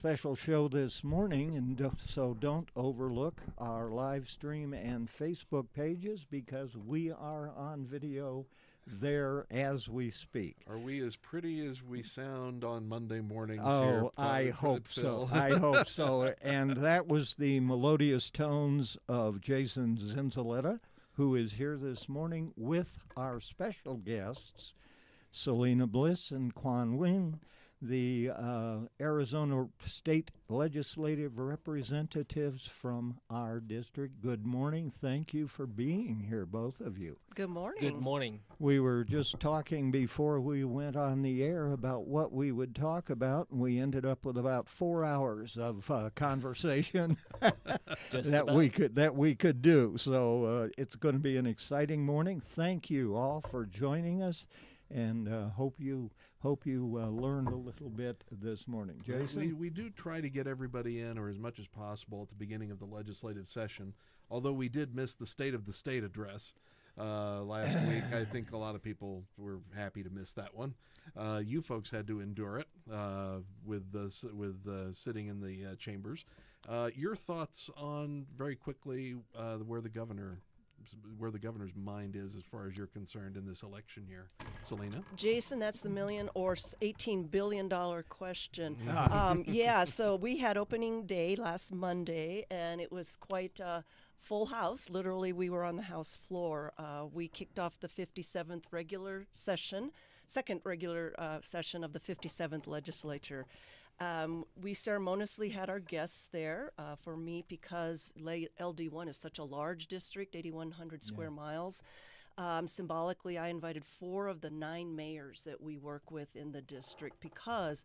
Special show this morning, and so don't overlook our live stream and Facebook pages because we are on video there as we speak. Are we as pretty as we sound on Monday mornings here? Oh, I hope so. I hope so. And that was the melodious tones of Jason Zinzilieta, who is here this morning with our special guests, Selena Bliss and Quan Nguyen, the Arizona State Legislative representatives from our district. Good morning. Thank you for being here, both of you. Good morning. Good morning. We were just talking before we went on the air about what we would talk about, and we ended up with about 4 hours of conversation that we could do. So it's going to be an exciting morning. Thank you all for joining us. And hope you learned a little bit this morning. Jason? We do try to get everybody in, or as much as possible, at the beginning of the legislative session, although we did miss the State of the State address last week. I think a lot of people were happy to miss that one. You folks had to endure it with sitting in the chambers. Your thoughts on, very quickly, where the governor's mind is as far as you're concerned in this election year. Selena? Jason, that's the million or $18 billion question. So we had opening day last Monday, and it was quite a full house. Literally, we were on the House floor. We kicked off the 57th regular session, second regular session of the 57th legislature. We ceremoniously had our guests there. For me, because LD1 is such a large district, 8,100 square miles, symbolically I invited 4 of the 9 mayors that we work with in the district because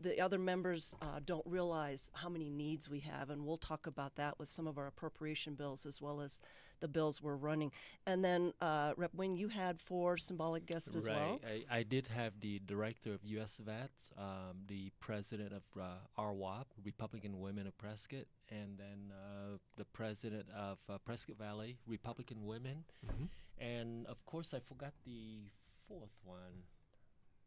the other members don't realize how many needs we have, and we'll talk about that with some of our appropriation bills as well as the bills we're running. And then, Rep. Wing, you had 4 symbolic guests as well? Right. I did have the director of U.S. Vets, the president of RWAP, Republican Women of Prescott, and then the president of Prescott Valley, Republican Women. Mm-hmm. And, of course, I forgot the 4th one.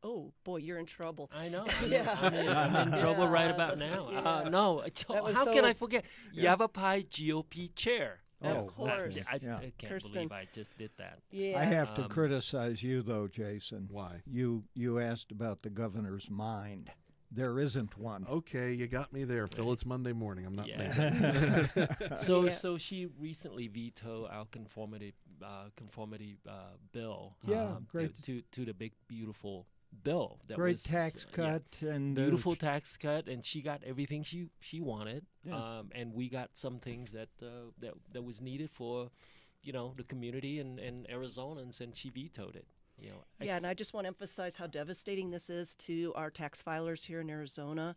Oh, boy, you're in trouble. I know. Yeah. I'm in trouble right about now. How can I forget? Yavapai GOP chair. Of course. I can't believe I just did that. Yeah. I have to criticize you, though, Jason. Why? You asked about the governor's mind. There isn't one. Okay, you got me there, Phil. It's Monday morning. I'm not thinking. So she recently vetoed our conformity bill. Great. To the big, beautiful bill. That great was, tax cut and beautiful tax cut, and she got everything she wanted. Yeah. And we got some things that was needed for, the community and Arizonans, and she vetoed it. And I just want to emphasize how devastating this is to our tax filers here in Arizona.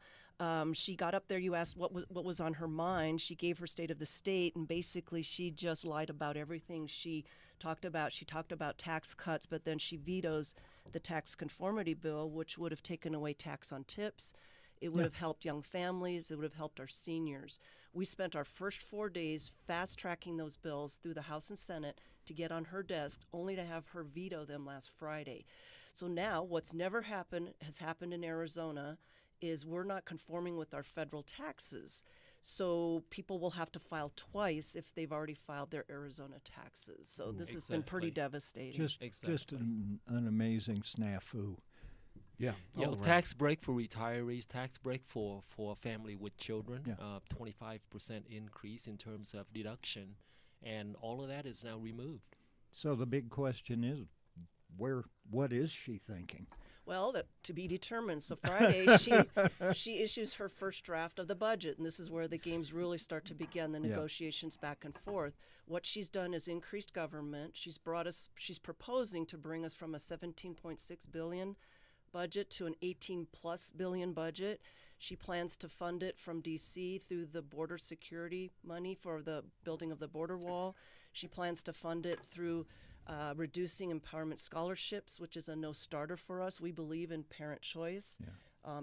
She got up there. You asked what was on her mind. She gave her State of the State, and basically she just lied about everything she talked about. She talked about tax cuts, but then she vetoes the tax conformity bill, which would have taken away tax on tips. It would have helped young families. It would have helped our seniors. We spent our first 4 days fast-tracking those bills through the House and Senate to get on her desk, only to have her veto them last Friday. So now what's never happened has happened in Arizona is we're not conforming with our federal taxes. So people will have to file twice if they've already filed their Arizona taxes. So this has been pretty devastating. Just an amazing snafu. Yeah. Tax break for retirees, tax break for a family with children, 25% increase in terms of deduction, and all of that is now removed. So the big question is, what is she thinking? Well, to be determined. So Friday, she issues her first draft of the budget, and this is where the games really start to begin, the negotiations back and forth. What she's done is increased government. She's proposing to bring us from a $17.6 billion budget to an 18+ billion budget. She plans to fund it from D.C. through the border security money for the building of the border wall. She plans to fund it through reducing empowerment scholarships, which is a no-starter for us. We believe in parent choice.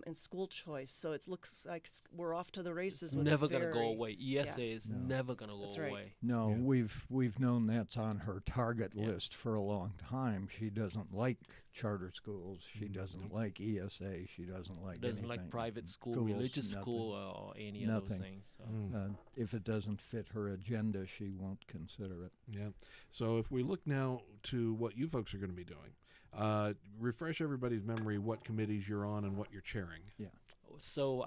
and school choice. So it looks like we're off to the races. It's with never a going to go very- away. ESA is No. never going to That's go right. away. No, Yeah. we've known that's on her target Yeah. list for a long time. She doesn't like charter schools. She Mm, doesn't nope. like ESA. She doesn't like Doesn't like anything. private school, Schools, religious nothing. school, or any of those Nothing. things. So. If it doesn't fit her agenda, she won't consider it. Yeah. So if we look now to what you folks are going to be doing, refresh everybody's memory what committees you're on and what you're chairing. So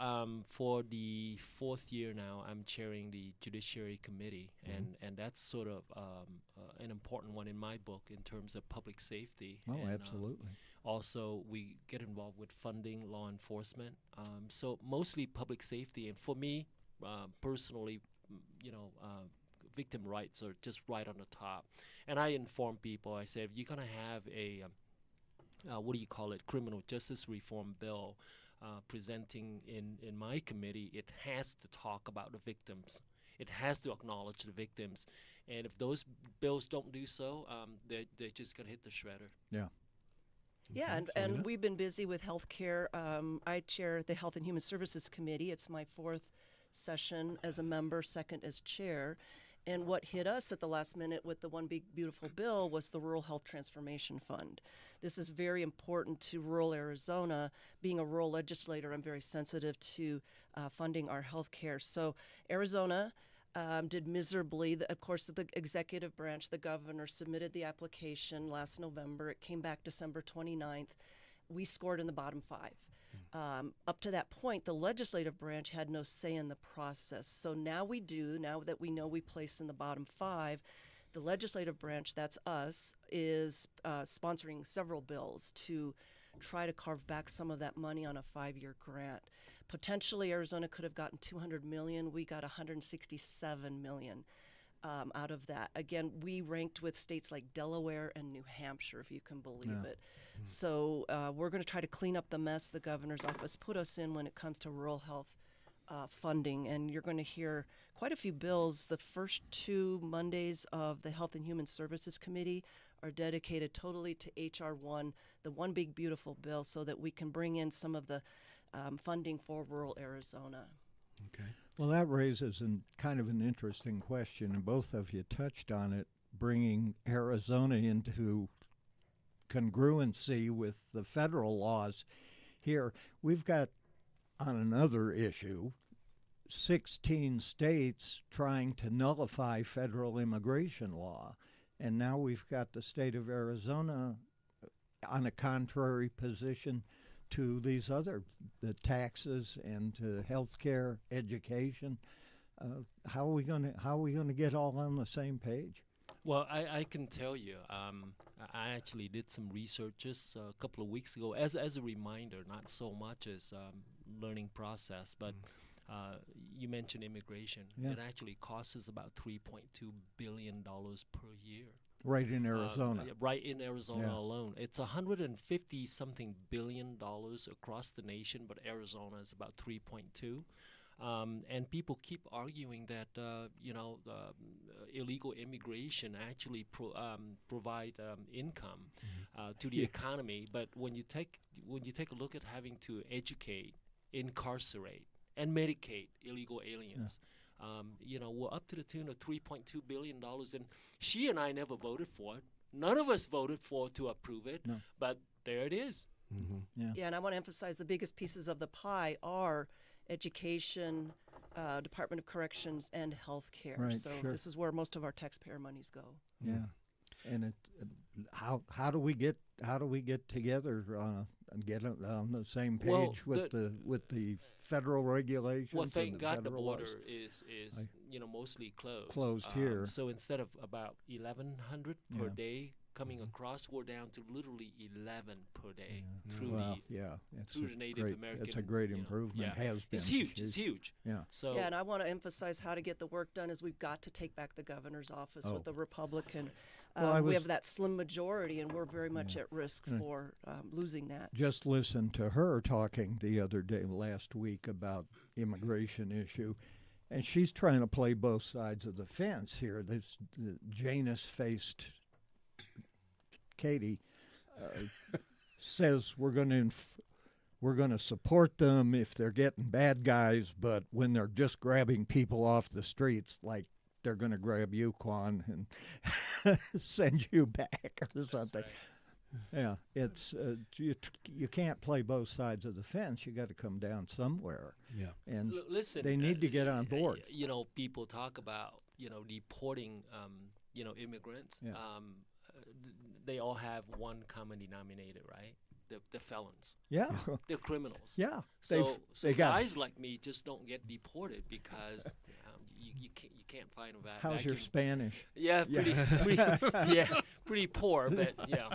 for the 4th year now, I'm chairing the Judiciary Committee, and that's sort of an important one in my book in terms of public safety. Oh, and, absolutely. Also, we get involved with funding law enforcement. So mostly public safety, and for me personally, victim rights are just right on the top. And I inform people. I say, if you're gonna have a criminal justice reform bill presenting in my committee, it has to talk about the victims. It has to acknowledge the victims. And if those bills don't do so, they're just going to hit the shredder. Yeah, Okay, and Selena? we've been busy with healthcare. I chair the Health and Human Services Committee. It's my 4th session as a member, 2nd as chair. And what hit us at the last minute with the One Big Beautiful Bill was the Rural Health Transformation Fund. This is very important to rural Arizona. Being a rural legislator, I'm very sensitive to funding our health care. So Arizona did miserably. Of course, the executive branch, the governor, submitted the application last November. It came back December 29th. We scored in the bottom 5. Up to that point, the legislative branch had no say in the process. So now we do, now that we know we place in the bottom 5, the legislative branch, that's us, is sponsoring several bills to try to carve back some of that money on a 5-year grant. Potentially, Arizona could have gotten $200 million. We got $167 million out of that. Again, we ranked with states like Delaware and New Hampshire, if you can believe it. So we're going to try to clean up the mess the governor's office put us in when it comes to rural health funding. And you're going to hear quite a few bills. The first 2 Mondays of the Health and Human Services Committee are dedicated totally to H.R. 1, the One Big Beautiful Bill, so that we can bring in some of the funding for rural Arizona. Okay. Well, that raises kind of an interesting question, and both of you touched on it, bringing Arizona into congruency with the federal laws here. We've got, on another issue, 16 states trying to nullify federal immigration law, and now we've got the state of Arizona on a contrary position to these other, the taxes and to health care, education. How are we going to get all on the same page? Well, I can tell you, I actually did some research just a couple of weeks ago as a reminder, not so much as learning process, but you mentioned immigration. Yeah. It actually costs us about $3.2 billion per year. Right in Arizona. Right in Arizona Yeah. alone. It's 150-something billion dollars across the nation, but Arizona is about 3.2. And people keep arguing that illegal immigration actually provide income to the economy. But when you take a look at having to educate, incarcerate, and medicate illegal aliens, we're up to the tune of $3.2 billion. And she and I never voted for it. None of us voted to approve it. No. But there it is. Mm-hmm. Yeah, and I want to emphasize the biggest pieces of the pie are education, Department of Corrections, and health care. Right, So sure. this is where most of our taxpayer monies go. Yeah, and how do we get together and get on the same Well, page with the federal regulations? Well, and thank the God the federal border laws? is mostly closed. Closed here. So instead of about 1,100 per Yeah. day coming across, we're down to literally 11 per day through Well, yeah, it's through a the Native great, American. It's a great you know, improvement. yeah. Has been. It's huge. It's huge. Yeah. So Yeah, and I want to emphasize how to get the work done is we've got to take back the governor's office Oh. with the Republican. Well, I we was- have that slim majority, and we're very much at risk for losing that. Just listened to her talking the other day, last week, about immigration issue, and she's trying to play both sides of the fence here. This Janus-faced Katie says we're going to we're going to support them if they're getting bad guys, but when they're just grabbing people off the streets, like they're going to grab you, Quan, and send you back or something. Right. Yeah, it's you can't play both sides of the fence. You got to come down somewhere. Yeah. And Listen, they need to get on board. People talk about deporting immigrants. Yeah. They all have one common denominator, right? The felons. Yeah, They're criminals. yeah. So they got. guys like me just don't get deported because you can't find a How's your Spanish? Yeah, pretty poor, but yeah.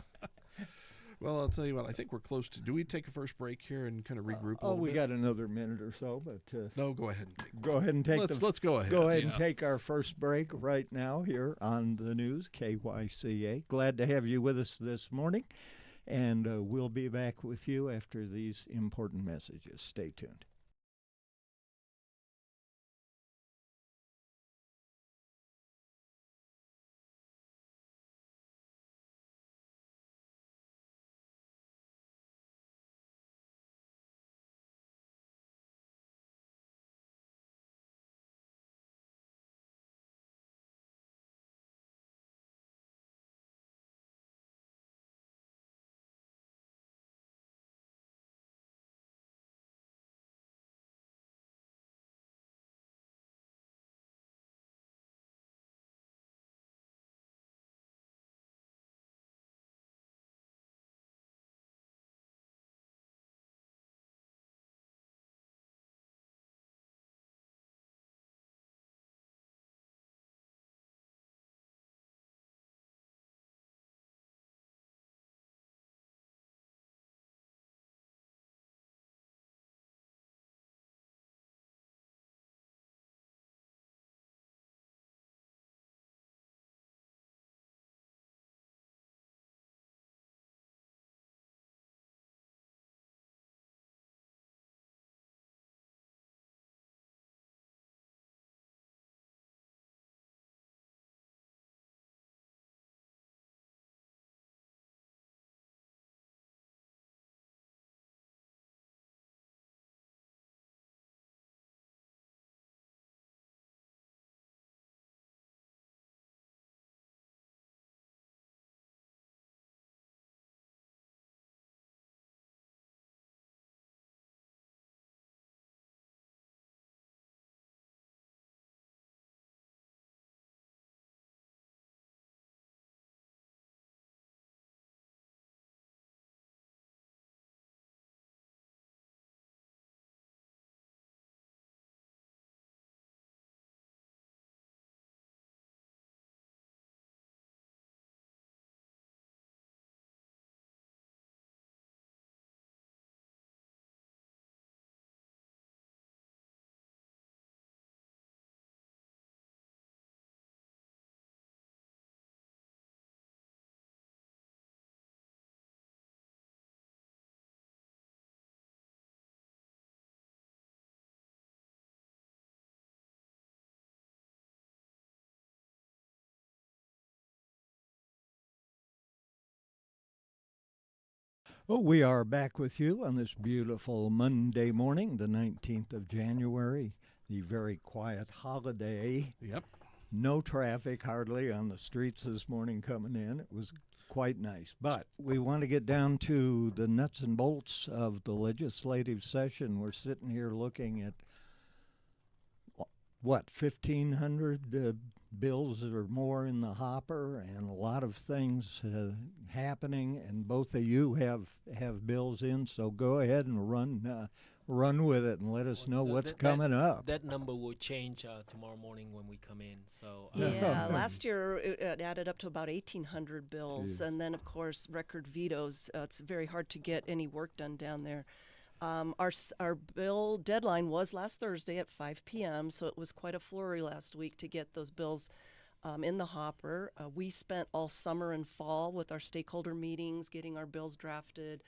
Well, I'll tell you what. I think we're close to. Do we take a first break here and kind of regroup a Oh, little we bit? got another minute or so, but No, go ahead and take. go ahead and take Let's go ahead. Go ahead and yeah. take our first break right now here on the news, KYCA. Glad to have you with us this morning, and we'll be back with you after these important messages. Stay tuned. Oh, we are back with you on this beautiful Monday morning, the 19th of January, the very quiet holiday. Yep. No traffic hardly on the streets this morning coming in. It was quite nice. But we want to get down to the nuts and bolts of the legislative session. We're sitting here looking at, 1,500 bills or more in the hopper, and a lot of things happening, and both of you have bills in, so go ahead and run with it and let us know what's coming up. That number will change tomorrow morning when we come in. So Yeah, last year it added up to about 1,800 bills, Jeez. and then of course record vetoes. It's very hard to get any work done down there. Our bill deadline was last Thursday at 5 p.m., so it was quite a flurry last week to get those bills in the hopper. We spent all summer and fall with our stakeholder meetings, getting our bills drafted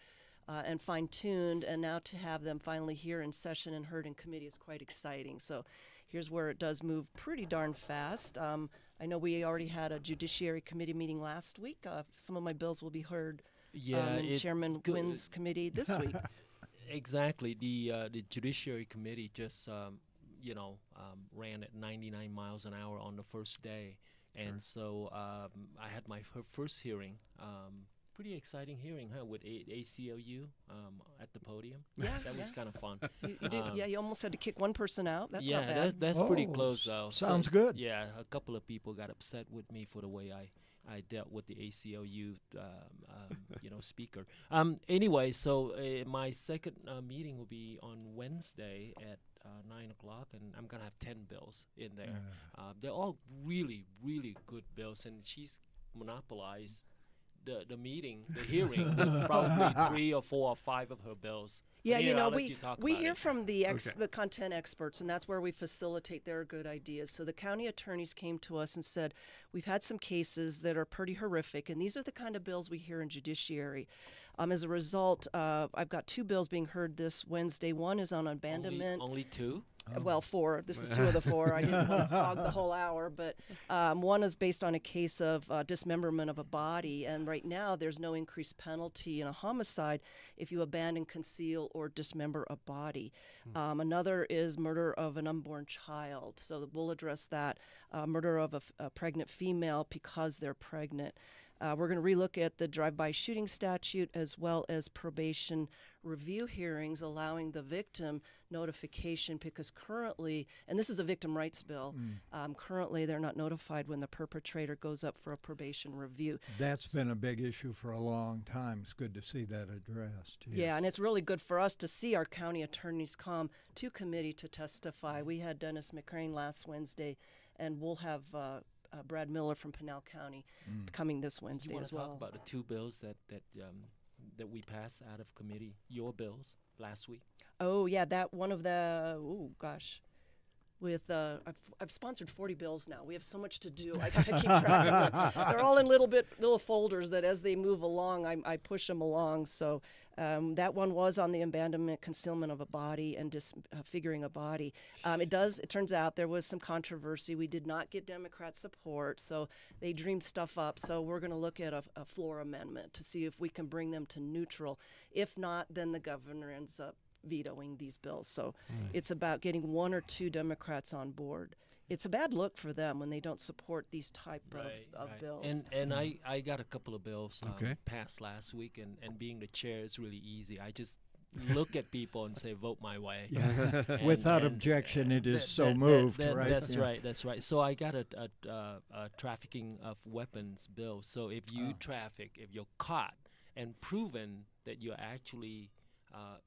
and fine-tuned, and now to have them finally here in session and heard in committee is quite exciting. So here's where it does move pretty darn fast. I know we already had a Judiciary Committee meeting last week. Some of my bills will be heard in Chairman Wynn's committee this week. Exactly. The Judiciary Committee just ran at 99 miles an hour on the first day, and so I had my first hearing. Pretty exciting hearing, huh? With ACLU at the podium. Yeah, That was kind of fun. You did, yeah, you almost had to kick one person out. That's not bad. That's pretty close though. Sounds good. Yeah, a couple of people got upset with me for the way I dealt with the ACLU, speaker. Anyway, so my second meeting will be on Wednesday at 9 o'clock, and I'm gonna have 10 bills in there. They're all really, really good bills, and she's monopolized the meeting, the hearing, with probably 3 or 4 or 5 of her bills. Yeah, Here, I'll let we you talk we about hear it. from the content experts, and that's where we facilitate their good ideas. So the county attorneys came to us and said, we've had some cases that are pretty horrific, and these are the kind of bills we hear in judiciary. As a result, I've got 2 bills being heard this Wednesday. One is on abandonment. Only 2? Well, 4. This is 2 of the 4. I didn't want to hog the whole hour, but one is based on a case of dismemberment of a body, and right now there's no increased penalty in a homicide if you abandon, conceal, or dismember a body. Another is murder of an unborn child, so we'll address that. Murder of a pregnant female because they're pregnant. We're going to relook at the drive-by shooting statute as well as probation review hearings, allowing the victim notification because currently, and this is a victim rights bill, currently they're not notified when the perpetrator goes up for a probation review. That's been a big issue for a long time. It's good to see that addressed. Yeah, and it's really good for us to see our county attorneys come to committee to testify. We had Dennis McCrane last Wednesday, and we'll have Brad Miller from Pinal County coming this Wednesday You want as to well. talk about the 2 bills that we passed out of committee, your bills, last week? Oh yeah, that one of the with I've sponsored 40 bills now. We have so much to do. I gotta keep track of them. They're all in little folders that as they move along, I push them along. So that one was on the abandonment, concealment of a body, and disfiguring a body. It turns out there was some controversy. We did not get Democrat support, so they dreamed stuff up. So we're going to look at a floor amendment to see if we can bring them to neutral. If not, then the governor ends up vetoing these bills. So it's about getting 1 or 2 Democrats on board. It's a bad look for them when they don't support these type of bills. And I got a couple of bills passed last week, and being the chair is really easy. I just look at people and say, vote my way. Yeah. And- Without and, objection, it is that- moved, that- right? That's Yeah. right. That's right. So I got a trafficking of weapons bill. So if you traffic, if you're caught and proven that you actually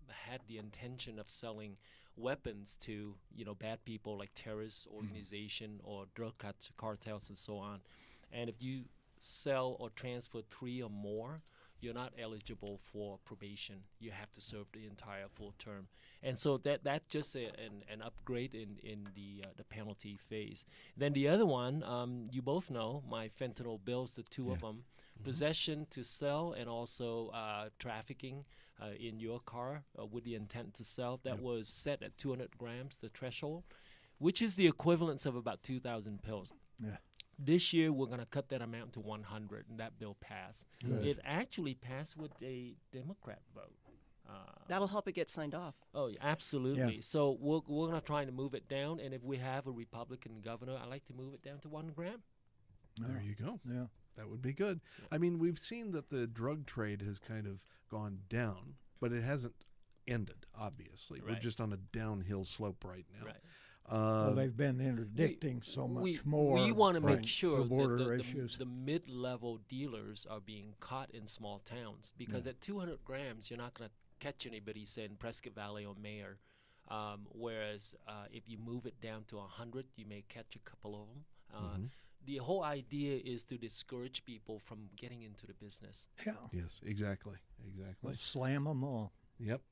had the intention of selling weapons to bad people like terrorist organization or drug cartels and so on, and if you sell or transfer 3 or more, you're not eligible for probation. You have to serve the entire full term, and so that's just an upgrade in the penalty phase. Then the other one, you both know my fentanyl bills, the 2 of them, possession to sell and also trafficking in your car with the intent to sell. That was set at 200 grams, the threshold, which is the equivalence of about 2,000 pills. Yeah. This year, we're going to cut that amount to 100, and that bill passed. Good. It actually passed with a Democrat vote. That'll help it get signed off. Oh, yeah, absolutely. Yeah. So we're going to try to move it down, and if we have a Republican governor, I'd like to move it down to 1 gram. There you go. Yeah. That would be good. I mean, we've seen that the drug trade has kind of gone down, but it hasn't ended, obviously. We're Right. just on a downhill slope right now. Right. Well, they've been interdicting so much more. We want to right, make sure the border that issues. the mid-level dealers are being caught in small towns because at 200 grams, you're not going to catch anybody, say, in Prescott Valley or Mayor. Whereas if you move it down to 100, you may catch a couple of them. The whole idea is to discourage people from getting into the business. Yeah. Yes, exactly. Exactly. Slam them all. Yep.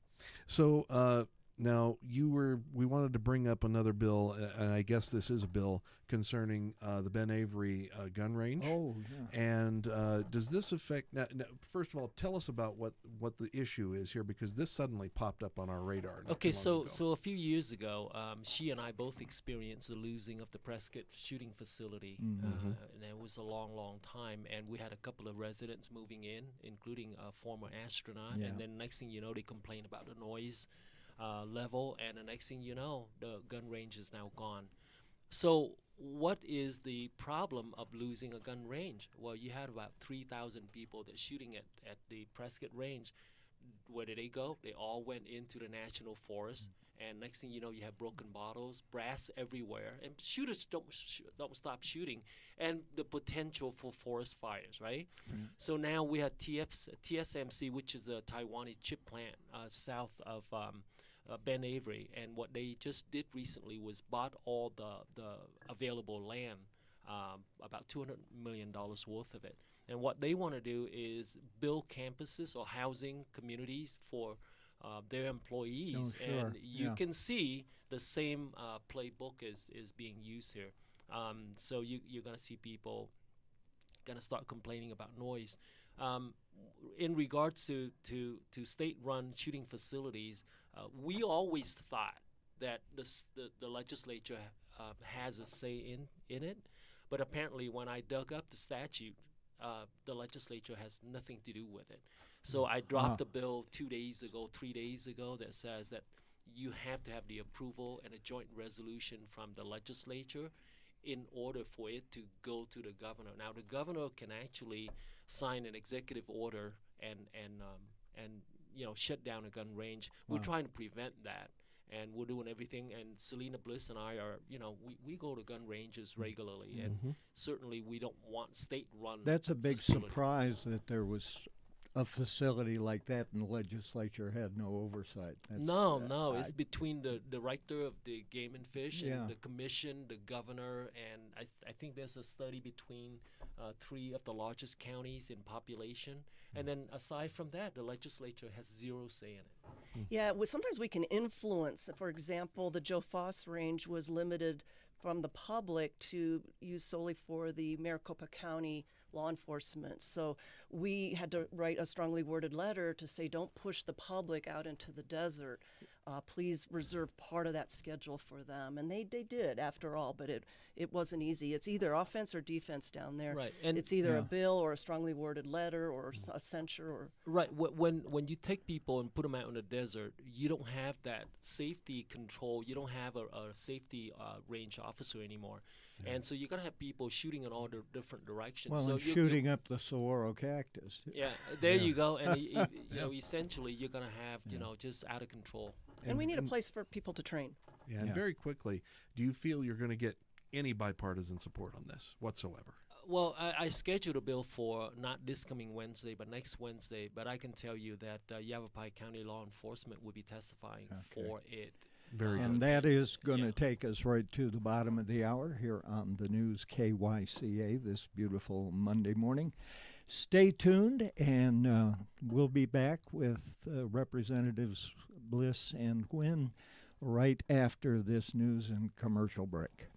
So Now, we wanted to bring up another bill, and I guess this is a bill concerning the Ben Avery gun range. Oh, yeah. And does this affect? Now, first of all, tell us about what the issue is here, because this suddenly popped up on our radar. Not Okay, too long ago. so a few years ago, she and I both experienced the losing of the Prescott shooting facility, and it was a long, long time. And we had a couple of residents moving in, including a former astronaut. Yeah. And then next thing you know, they complained about the noise level, and the next thing you know, the gun range is now gone. So what is the problem of losing a gun range? Well, you had about 3,000 people that shooting at the Prescott range. Where did they go? They all went into the national forest, and next thing you know, you have broken bottles, brass everywhere, and shooters don't stop shooting, and the potential for forest fires, right? So now we have TSMC, which is a Taiwanese chip plant south of Ben Avery, and what they just did recently was bought all the available land, about $200 million worth of it. And what they want to do is build campuses or housing communities for their employees. Oh, sure. And you Yeah. can see the same playbook is being used here. So you're going to see people going to start complaining about noise. In regards to state-run shooting facilities, we always thought that the legislature has a say in it. But apparently when I dug up the statute, the legislature has nothing to do with it. So I dropped a bill 2 days ago, 3 days ago, that says that you have to have the approval and a joint resolution from the legislature in order for it to go to the governor. Now, the governor can actually sign an executive order and shut down a gun range. We're trying to prevent that. And we're doing everything. And Selena Bliss and I are, we go to gun ranges regularly, and certainly we don't want state-run. That's a big facility. surprise that there was a facility like that and the legislature had no oversight. No, it's between the director of the Game and Fish and Yeah. the commission, the governor, and I think there's a study between 3 of the largest counties in population. And then aside from that, the legislature has zero say in it. Yeah, sometimes we can influence. For example, the Joe Foss range was limited from the public to use solely for the Maricopa County law enforcement. So we had to write a strongly worded letter to say, don't push the public out into the desert. Please reserve part of that schedule for them. And they did, after all, but it wasn't easy. It's either offense or defense down there. Right, and it's either a bill or a strongly worded letter or a censure. Or right, when you take people and put them out in the desert, you don't have that safety control. You don't have a safety range officer anymore. And so you're going to have people shooting in all the different directions. Well, so and shooting up the saguaro cactus. Yeah, there you go. And essentially you're going to have, just out of control. and we need a place for people to train. Yeah, and very quickly, do you feel you're going to get any bipartisan support on this whatsoever? Well, I scheduled a bill for not this coming Wednesday, but next Wednesday. But I can tell you that Yavapai County law enforcement will be testifying for it. Very And good. that is going to take us right to the bottom of the hour here on the news KYCA this beautiful Monday morning. Stay tuned, and we'll be back with Representatives Bliss and Nguyen right after this news and commercial break.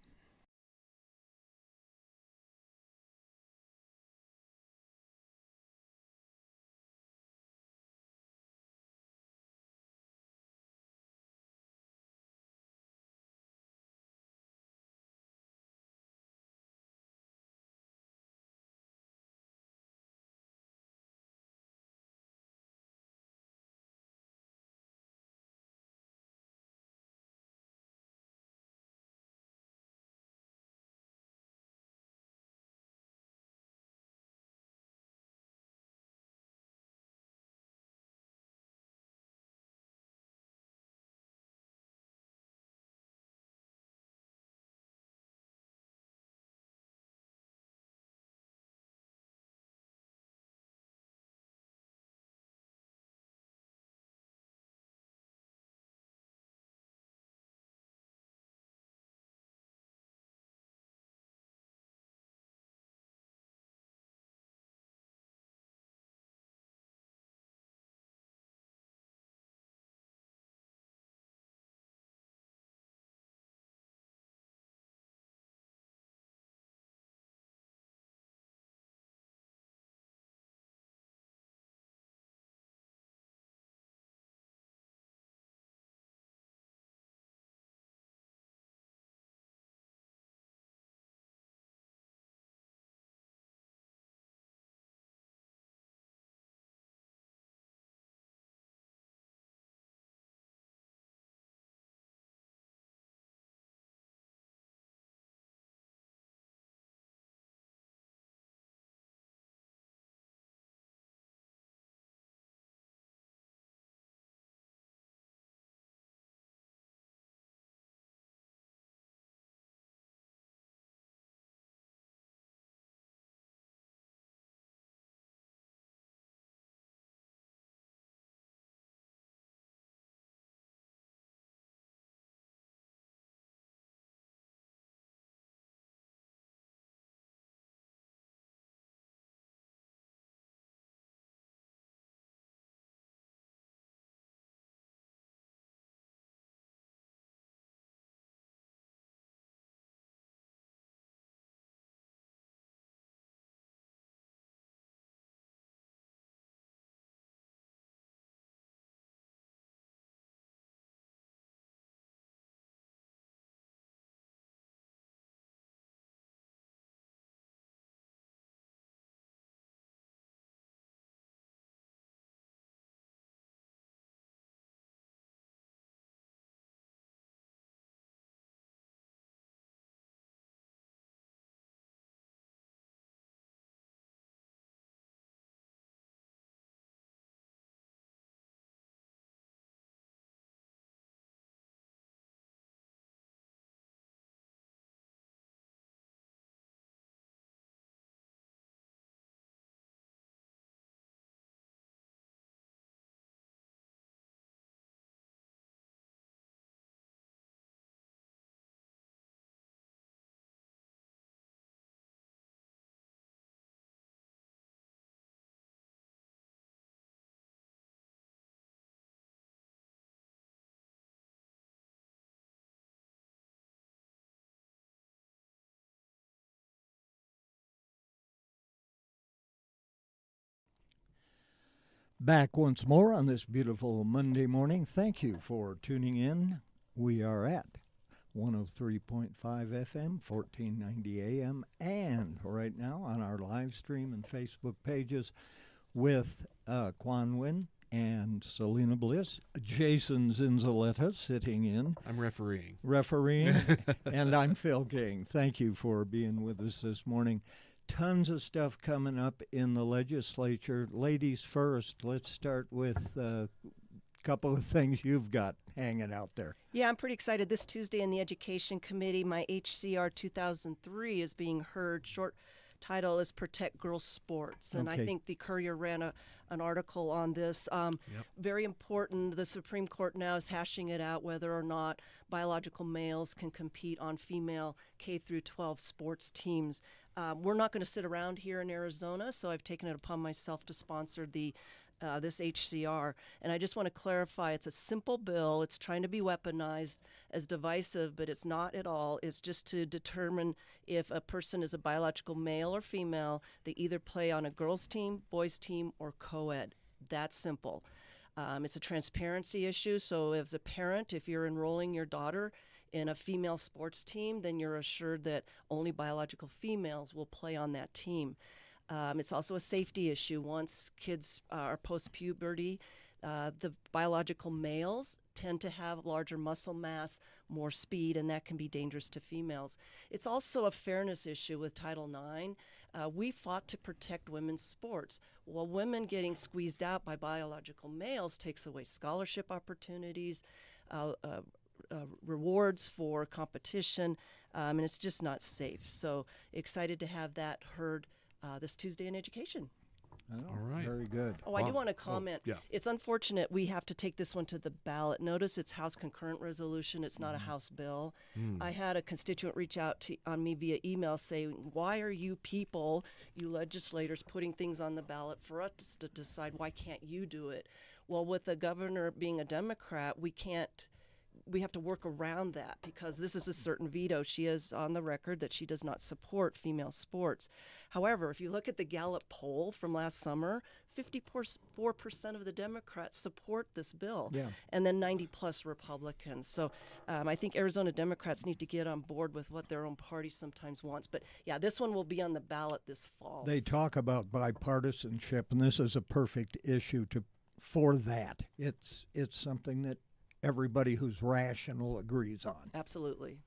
Back once more on this beautiful Monday morning. Thank you for tuning in. We are at 103.5 FM, 1490 AM, and right now on our live stream and Facebook pages with Quan Nguyen and Selena Bliss, Jason Zinzilieta sitting in. I'm refereeing. And I'm Phil King. Thank you for being with us this morning. Tons of stuff coming up in the legislature. Ladies first, let's start with a couple of things you've got hanging out there. Yeah, I'm pretty excited. This Tuesday in the Education Committee, my HCR 2003 is being heard. Short title is Protect Girls Sports. And I think the Courier ran an article on this. Very important. The Supreme Court now is hashing it out whether or not biological males can compete on female K through 12 sports teams. We're not going to sit around here in Arizona, so I've taken it upon myself to sponsor this HCR. And I just want to clarify, it's a simple bill. It's trying to be weaponized as divisive, but it's not at all. It's just to determine if a person is a biological male or female. They either play on a girls' team, boys' team, or co-ed. That's simple. It's a transparency issue, so as a parent, if you're enrolling your daughter in a female sports team, then you're assured that only biological females will play on that team. It's also a safety issue. Once kids are post-puberty, the biological males tend to have larger muscle mass, more speed, and that can be dangerous to females. It's also a fairness issue with Title IX. We fought to protect women's sports. Well, women getting squeezed out by biological males takes away scholarship opportunities, rewards for competition, and it's just not safe. So excited to have that heard this Tuesday in Education. All right. Very good. Oh, I do want to comment. yeah. It's unfortunate we have to take this one to the ballot. Notice it's House concurrent resolution. It's not a House bill. I had a constituent reach out on me via email saying, why are you people, you legislators, putting things on the ballot for us to decide? Why can't you do it? Well, with the governor being a Democrat, we have to work around that because this is a certain veto. She is on the record that she does not support female sports. However, if you look at the Gallup poll from last summer, 54% of the Democrats support this bill, and then 90+ Republicans. So I think Arizona Democrats need to get on board with what their own party sometimes wants. But yeah, this one will be on the ballot this fall. They talk about bipartisanship, and this is a perfect issue for that. It's something that everybody who's rational agrees on. Absolutely.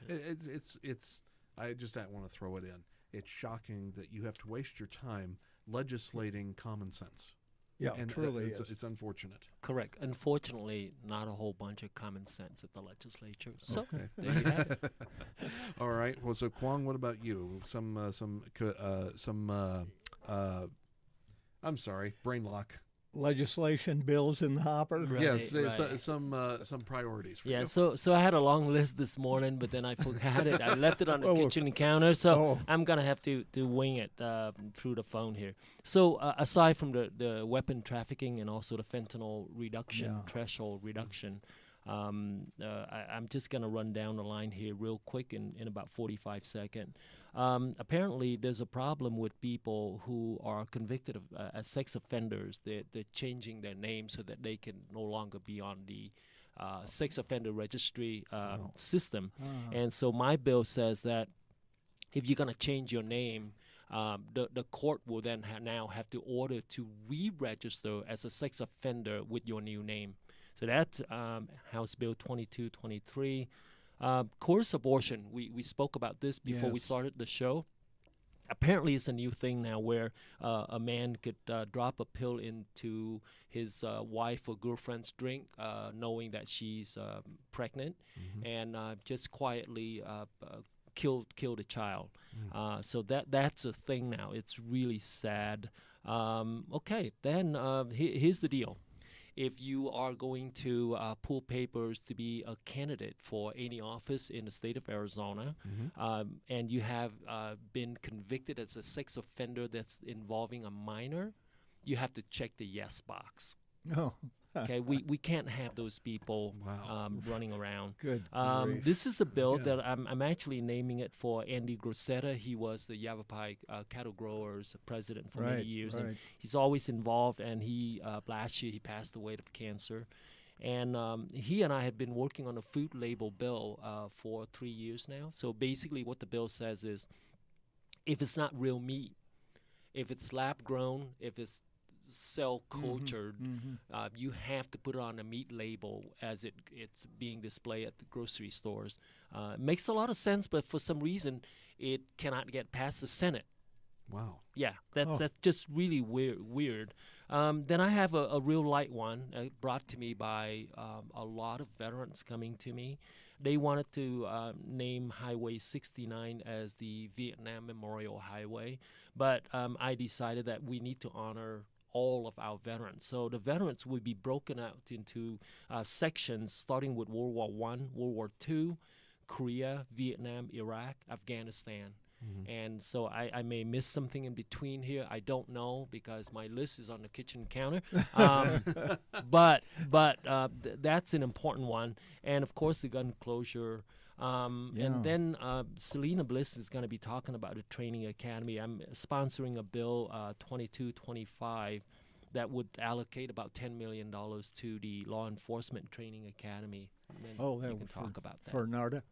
It's. I just want to throw it in. It's shocking that you have to waste your time legislating common sense. Yeah, and truly it's unfortunate. Correct. Unfortunately, not a whole bunch of common sense at the legislature. So Okay. there you have it. All right. Well, so Kwong, what about you? I'm sorry, brain lock. Legislation bills in the hopper. Right, Yes, right. some priorities for Yeah, you. so I had a long list this morning, but then I forgot it. I left it on the kitchen counter, so I'm gonna have to wing it through the phone here. So aside from the weapon trafficking and also the fentanyl reduction, threshold reduction, I'm just gonna run down the line here real quick in about 45 seconds. Apparently, there's a problem with people who are convicted of as sex offenders. They're changing their name so that they can no longer be on the sex offender registry system. And so my bill says that if you're going to change your name, the court will then now have to order to re-register as a sex offender with your new name. So that's House Bill 2223. Coerced abortion, we spoke about this before we started the show. Apparently, it's a new thing now where a man could drop a pill into his wife or girlfriend's drink, knowing that she's pregnant, and just quietly kill the child. So that's a thing now. It's really sad. Okay, then here's the deal. If you are going to pull papers to be a candidate for any office in the state of Arizona, and you have been convicted as a sex offender that's involving a minor, you have to check the yes box. No. Okay, we can't have those people Wow. running around. Good grief. This is a bill Again. that I'm actually naming it for Andy Grosetta. He was the Yavapai cattle growers president for many Right, years, right. and he's always involved. And he last year he passed away of cancer. And he and I had been working on a food label bill for 3 years now. So basically, what the bill says is, if it's not real meat, if it's lab grown, if it's cell cultured, you have to put it on a meat label as it's being displayed at the grocery stores. It makes a lot of sense, but for some reason, it cannot get past the Senate. Wow. Yeah, that's just really weird. Then I have a real light one brought to me by a lot of veterans coming to me. They wanted to name Highway 69 as the Vietnam Memorial Highway, but I decided that we need to honor all of our veterans. So the veterans would be broken out into sections starting with World War I, World War II, Korea, Vietnam, Iraq, Afghanistan. And so I may miss something in between here. I don't know because my list is on the kitchen counter. But that's an important one. And of course, the gun closure. And then Selena Bliss is going to be talking about the training academy. I'm sponsoring a bill 2225 that would allocate about $10 million to the law enforcement training academy. And then you can talk about that. For NARDA?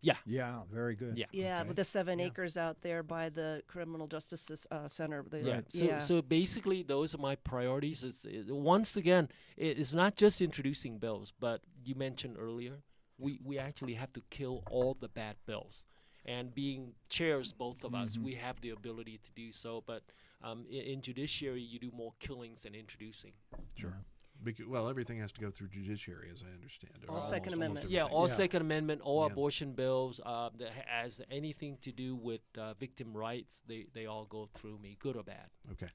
Yeah. Yeah, very good. Yeah. Yeah, Okay. with the 7 acres out there by the Criminal Justice Center. Yeah. So basically, those are my priorities. Once again, it's not just introducing bills, but you mentioned earlier, we actually have to kill all the bad bills. And being chairs, both of us, we have the ability to do so. But in judiciary, you do more killings than introducing. Sure. Well, everything has to go through judiciary, as I understand it. All Second Amendment. Yeah, everything. all Second Amendment, all Yeah. abortion bills that has anything to do with victim rights, they all go through me, good or bad. Okay.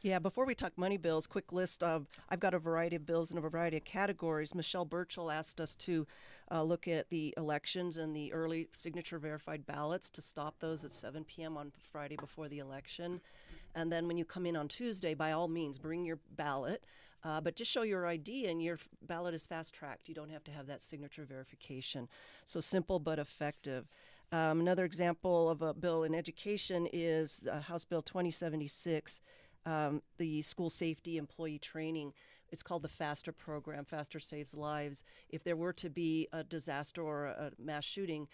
Yeah, before we talk money bills, quick list of, I've got a variety of bills in a variety of categories. Michelle Burchell asked us to look at the elections and the early signature verified ballots, to stop those at 7 p.m. on Friday before the election. And then when you come in on Tuesday, by all means, bring your ballot. But just show your ID and your ballot is fast-tracked. You don't have to have that signature verification. So simple but effective. Another example of a bill in education is House Bill 2076, the school safety employee training. It's called the FASTER program. FASTER saves lives. If there were to be a disaster or a mass shooting,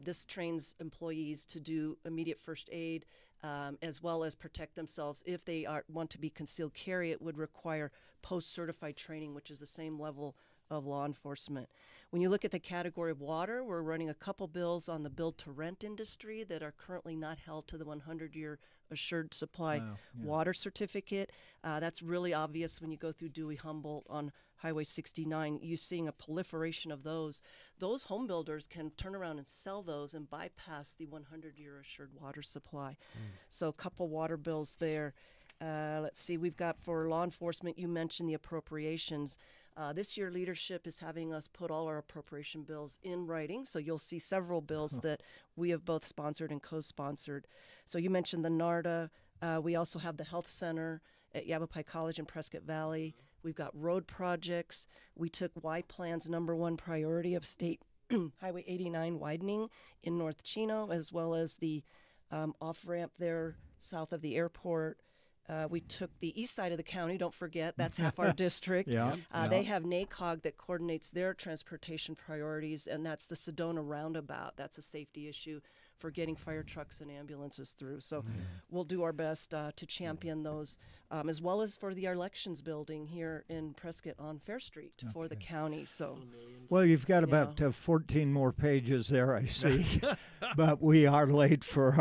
this trains employees to do immediate first aid, as well as protect themselves. If they want to be concealed carry, it would require post-certified training, which is the same level of law enforcement. When you look at the category of water, we're running a couple bills on the build-to-rent industry that are currently not held to the 100-year assured supply water certificate. That's really obvious when you go through Dewey Humboldt on Highway 69. You're seeing a proliferation of those. Those home builders can turn around and sell those and bypass the 100-year assured water supply. So a couple water bills there. Let's see, we've got for law enforcement, you mentioned the appropriations. This year, leadership is having us put all our appropriation bills in writing, so you'll see several bills that we have both sponsored and co-sponsored. So you mentioned the NARDA. We also have the health center at Yavapai College in Prescott Valley. We've got road projects. We took Y-Plan's #1 priority of State Highway 89 widening in North Chino, as well as the off-ramp there south of the airport. We took the east side of the county. Don't forget, that's half our district. They have NACOG that coordinates their transportation priorities, and that's the Sedona Roundabout. That's a safety issue for getting fire trucks and ambulances through. So we'll do our best to champion those, as well as for the elections building here in Prescott on Fair Street for the county. So, well, you've got about 14 more pages there, I see, but we are late for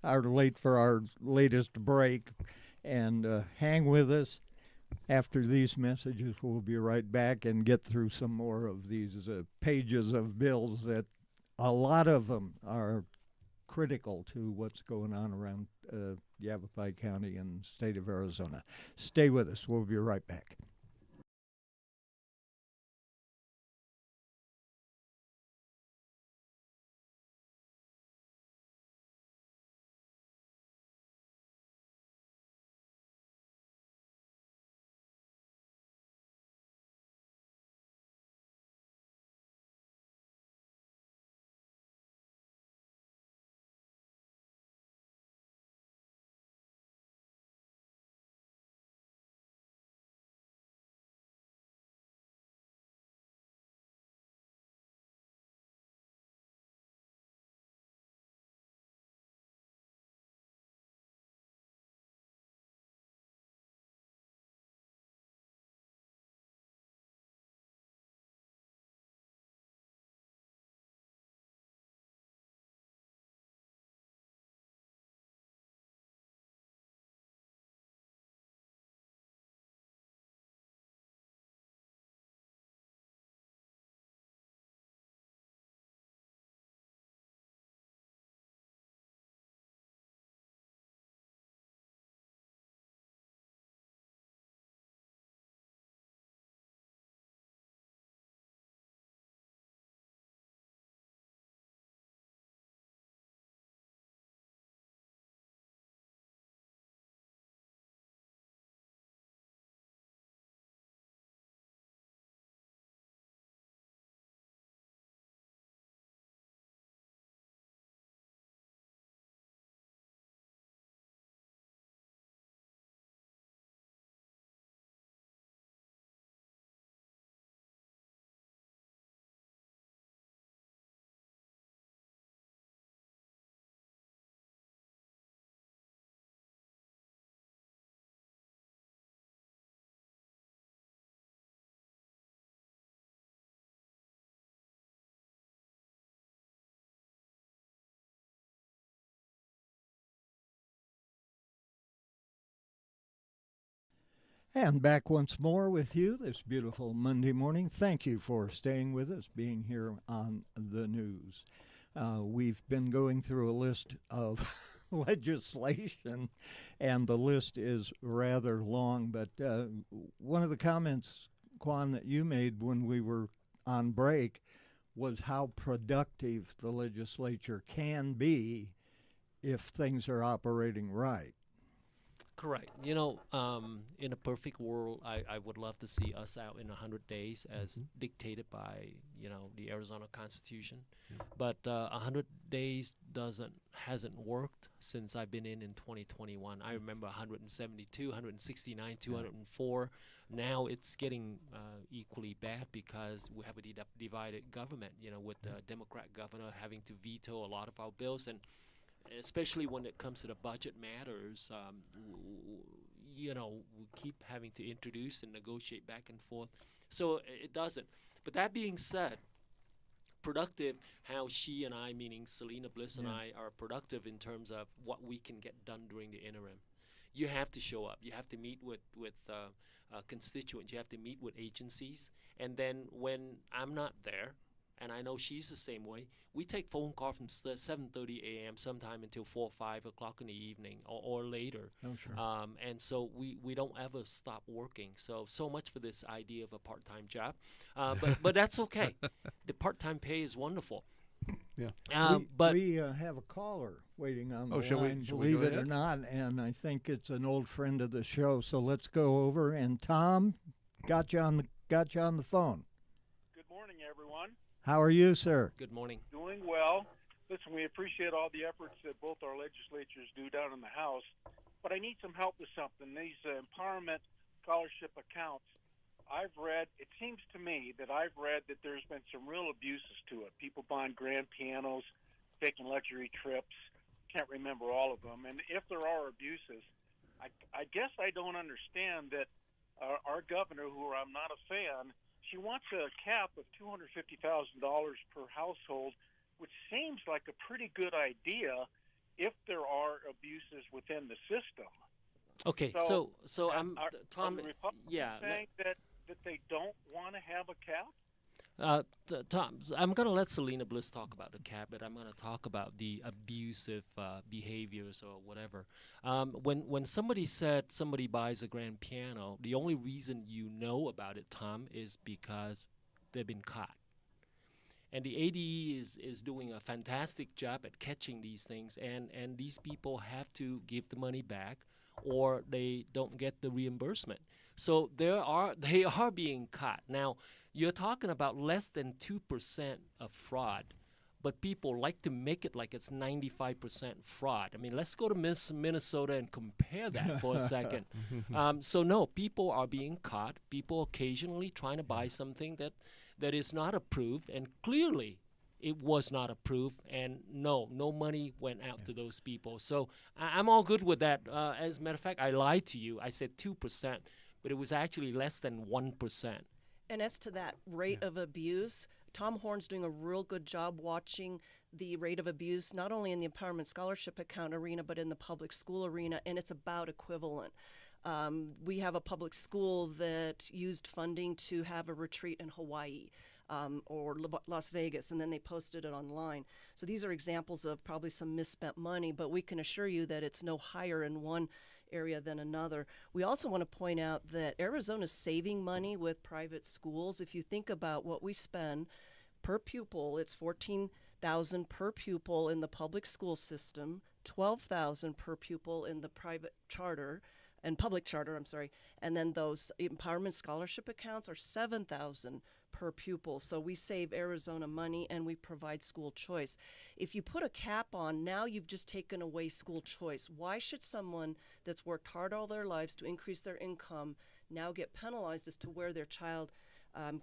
our latest break. And hang with us. After these messages, we'll be right back and get through some more of these pages of bills that a lot of them are critical to what's going on around Yavapai County and state of Arizona. Stay with us. We'll be right back. And back once more with you this beautiful Monday morning. Thank you for staying with us, being here on the news. We've been going through a list of legislation, and the list is rather long. But one of the comments, Quan, that you made when we were on break was how productive the legislature can be if things are operating right. Correct. In a perfect world, I would love to see us out in 100 days as dictated by, the Arizona Constitution. But 100 days hasn't worked since I've been in 2021. I remember 172, 169, 204. Now it's getting equally bad because we have a divided government, with the Democrat governor having to veto a lot of our bills. And especially when it comes to the budget matters, we keep having to introduce and negotiate back and forth. So it doesn't. But that being said, productive, how she and I, meaning Selena Bliss and I, are productive in terms of what we can get done during the interim. You have to show up. You have to meet with constituents. You have to meet with agencies. And then when I'm not there, and I know she's the same way, we take phone call from 7:30 a.m. sometime until 4 or 5 o'clock in the evening or later. Oh, sure. And so we don't ever stop working. So much for this idea of a part-time job. But that's okay. The part-time pay is wonderful. Yeah. We have a caller waiting on the shall we- line, shall we believe go it or ahead? not, and I think it's an old friend of the show. So let's go over. And Tom, got you on the phone. Good morning, everyone. How are you, sir? Good morning. Doing well. Listen, we appreciate all the efforts that both our legislatures do down in the House, but I need some help with something. These empowerment scholarship accounts, it seems to me that I've read that there's been some real abuses to it. People buying grand pianos, taking luxury trips. Can't remember all of them. And if there are abuses, I guess I don't understand that our governor, who I'm not a fan, she wants a cap of $250,000 per household, which seems like a pretty good idea if there are abuses within the system. Okay, so I'm Tom. Are the Republicans Yeah. saying that they don't want to have a cap? Tom, I'm going to let Selena Bliss talk about the cap, but I'm going to talk about the abusive behaviors or whatever. When somebody said somebody buys a grand piano, the only reason you know about it, Tom, is because they've been caught. And the ADE is doing a fantastic job at catching these things, and these people have to give the money back or they don't get the reimbursement. So they are being caught. Now, you're talking about less than 2% of fraud, but people like to make it like it's 95% fraud. I mean, let's go to Minnesota and compare that for a second. So no, people are being caught. People occasionally trying to buy something that is not approved, and clearly it was not approved, and no money went out to those people. So I'm all good with that. As a matter of fact, I lied to you. I said 2%, but it was actually less than 1%. And as to that rate of abuse, Tom Horn's doing a real good job watching the rate of abuse, not only in the Empowerment Scholarship Account arena, but in the public school arena, and it's about equivalent. We have a public school that used funding to have a retreat in Hawaii or Las Vegas, and then they posted it online. So these are examples of probably some misspent money, but we can assure you that it's no higher in one area than another. We also want to point out that Arizona's saving money with private schools. If you think about what we spend per pupil, it's $14,000 per pupil in the public school system, $12,000 per pupil in the private charter and public charter, and then those empowerment scholarship accounts are $7,000 per pupil. So we save Arizona money and we provide school choice. If you put a cap on, now you've just taken away school choice. Why should someone that's worked hard all their lives to increase their income now get penalized as to where their child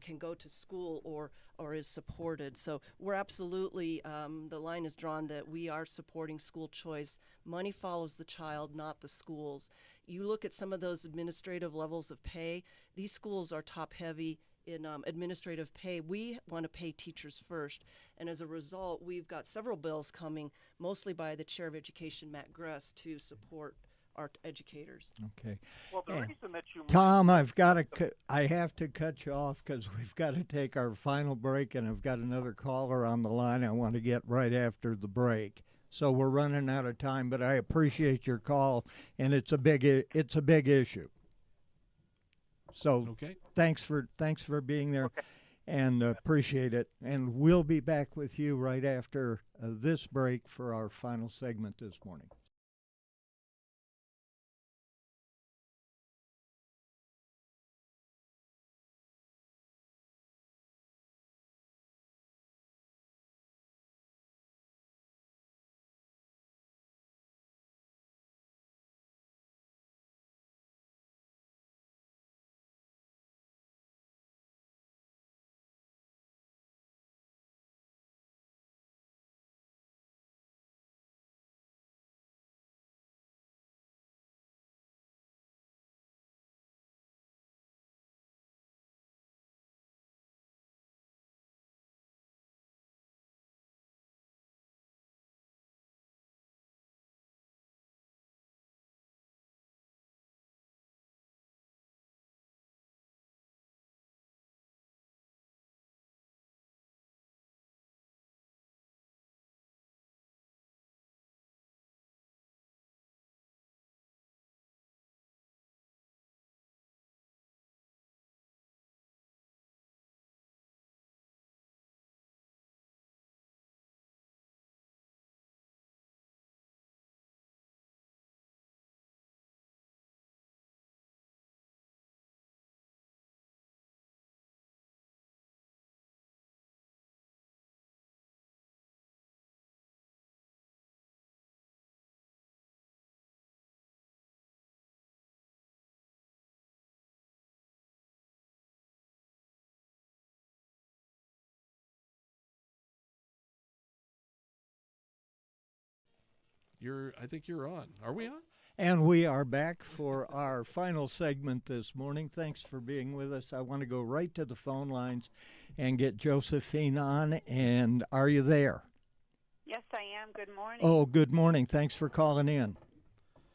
can go to school or is supported? So we're absolutely, the line is drawn that we are supporting school choice. Money follows the child, not the schools. You look at some of those administrative levels of pay, these schools are top heavy in administrative pay. We want to pay teachers first, and as a result, we've got several bills coming, mostly by the Chair of Education, Matt Gress, to support our educators. Okay. Well, the Yeah. reason that you Tom, I have to cut you off because we've got to take our final break, and I've got another caller on the line I want to get right after the break. So we're running out of time, but I appreciate your call, and it's a big issue. So Okay. thanks for being there, Okay. and appreciate it. And we'll be back with you right after this break for our final segment this morning. I think you're on. Are we on? And we are back for our final segment this morning. Thanks for being with us. I want to go right to the phone lines and get Josephine on. And are you there? Yes, I am. Good morning. Oh, good morning. Thanks for calling in.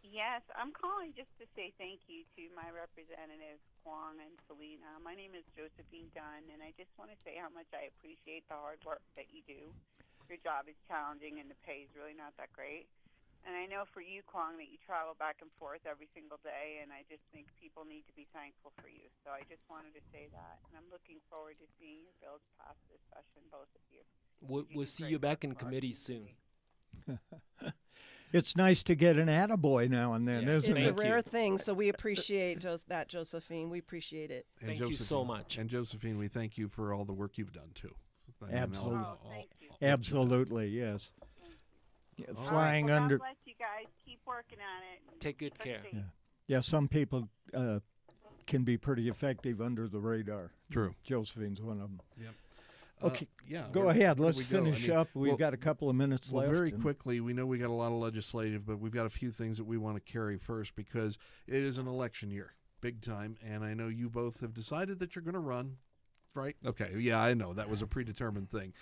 Yes, I'm calling just to say thank you to my representatives, Kwong and Selena. My name is Josephine Dunn, and I just want to say how much I appreciate the hard work that you do. Your job is challenging, and the pay is really not that great. And I know for you, Kwong, that you travel back and forth every single day, and I just think people need to be thankful for you. So I just wanted to say that, and I'm looking forward to seeing your bills pass this session, both of you. We'll see you back in committee soon. It's nice to get an attaboy now and then, Yeah. isn't It's it? a rare thing, so we appreciate that, Josephine. We appreciate it. And Thank you so much. And Josephine, we thank you for all the work you've done too. I mean, Absolutely. Thank you. Absolutely, yes. Yeah, All right. flying well, under. God bless you guys. Keep working on it. Take good Keep us care. safe. Yeah. Yeah, some people can be pretty effective under the radar. True. Josephine's one of them. Yep. Okay, yeah. go where- ahead. where Let's do we go? finish I mean, up. We've well- got a couple of minutes Well, left. very and- quickly, we know we got a lot of legislative, but we've got a few things that we want to carry first because it is an election year, big time, and I know you both have decided that you're going to run, right? Okay, yeah, I know that was a predetermined thing.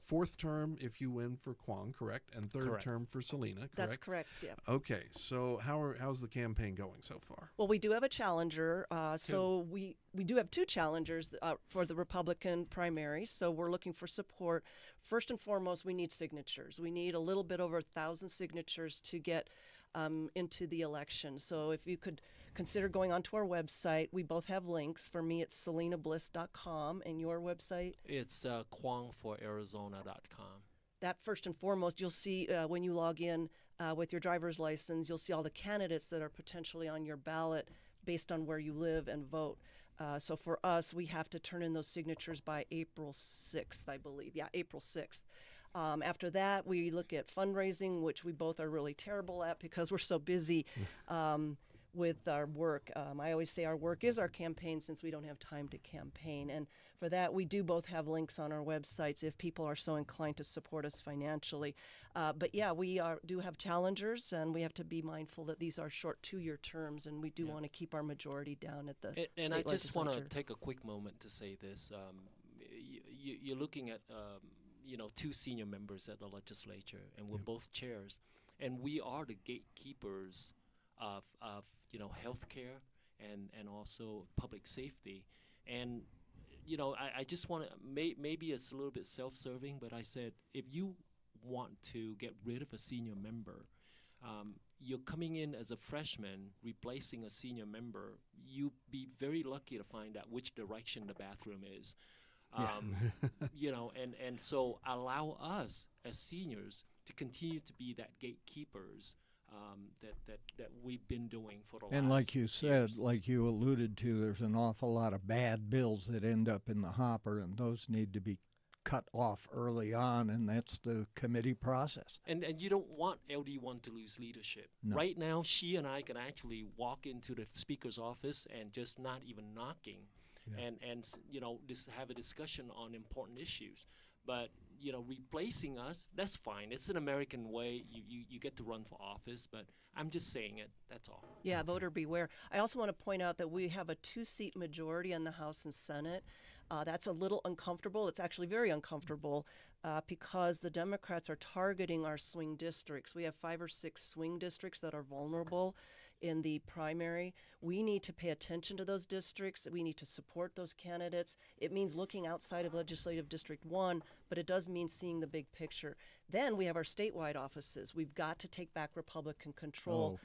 Fourth term if you win for Kwong, correct, and third Correct. term for Selena, correct? That's correct, yeah. Okay, so how's the campaign going so far? Well, we do have a challenger. So we do have two challengers for the Republican primary. So we're looking for support. First and foremost, we need signatures. We need a little bit over 1,000 signatures to get into the election. So if you could consider going onto our website, we both have links. For me, it's selenabliss.com, and your website? It's kwongforarizona.com. That first and foremost, you'll see when you log in with your driver's license, you'll see all the candidates that are potentially on your ballot based on where you live and vote. So for us, we have to turn in those signatures by April 6th, I believe. Yeah, April 6th. After that, we look at fundraising, which we both are really terrible at because we're so busy with our work. I always say our work is our campaign since we don't have time to campaign. And for that, we do both have links on our websites if people are so inclined to support us financially. But yeah, we do have challengers, and we have to be mindful that these are short 2-year terms, and we do want to keep our majority down at the And state I just want to legislature. take a quick moment to say this. You're looking at two senior members at the legislature, and we're both chairs, and we are the gatekeepers of healthcare and also public safety. And I just want to maybe it's a little bit self-serving, but I said if you want to get rid of a senior member, you're coming in as a freshman, replacing a senior member. You be very lucky to find out which direction the bathroom is. And so allow us as seniors to continue to be that gatekeepers that we've been doing for the last And like you said, years. like you alluded to, there's an awful lot of bad bills that end up in the hopper, and those need to be cut off early on, and that's the committee process. And you don't want LD1 to lose leadership. No. Right now, she and I can actually walk into the speaker's office and just not even knocking, and just have a discussion on important issues. But replacing us, that's fine. It's an American way. You get to run for office, but I'm just saying it. That's all. Yeah, voter beware. I also want to point out that we have a 2-seat majority in the House and Senate. That's a little uncomfortable. It's actually very uncomfortable because the Democrats are targeting our swing districts. We have 5 or 6 swing districts that are vulnerable in the primary. We need to pay attention to those districts. We need to support those candidates. It means looking outside of Legislative District 1, but it does mean seeing the big picture. Then we have our statewide offices. We've got to take back Republican control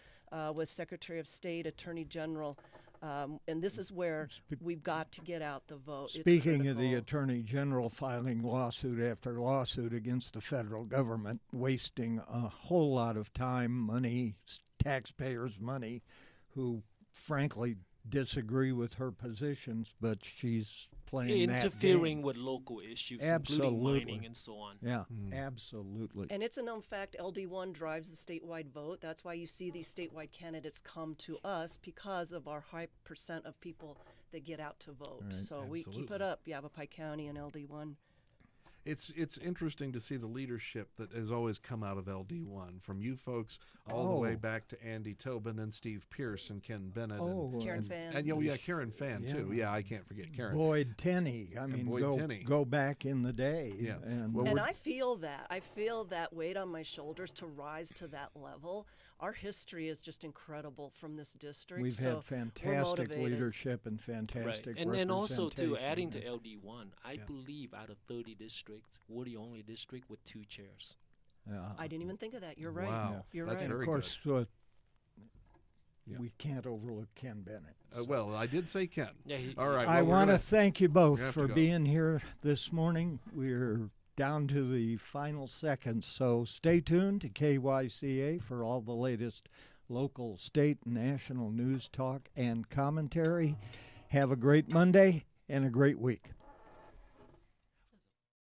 with Secretary of State, Attorney General. And this is where we've got to get out the vote. Speaking of the Attorney General filing lawsuit after lawsuit against the federal government, wasting a whole lot of time, money, taxpayers' money, who frankly disagree with her positions, but she's playing interfering that game. with local issues, Absolutely. including mining and so on. Yeah, absolutely. And it's a known fact, LD1 drives the statewide vote. That's why you see these statewide candidates come to us, because of our high percent of people that get out to vote. Right. So we keep it up, Yavapai County and LD1. It's interesting to see the leadership that has always come out of LD1, from you folks all the way back to Andy Tobin and Steve Pierce and Ken Bennett Karen Fan. and Karen Fan too. Yeah, I can't forget Karen. Boyd Tenney. I mean, go back in the day. Yeah. And I feel that. I feel that weight on my shoulders to rise to that level. Our history is just incredible from this district. We've so had fantastic leadership and fantastic Right. And also, too, representation. adding to LD1, I believe out of 30 districts, we're the only district with 2 chairs. I didn't even think of that. You're right. Wow. You're That's right. very Of course, Yeah. we can't overlook Ken Bennett. Well, I did say Ken. Yeah, All right. I well, want to we're thank you both have to for go. being here this morning. We're down to the final seconds, so stay tuned to KYCA for all the latest local, state, and national news talk and commentary. Have a great Monday and a great week.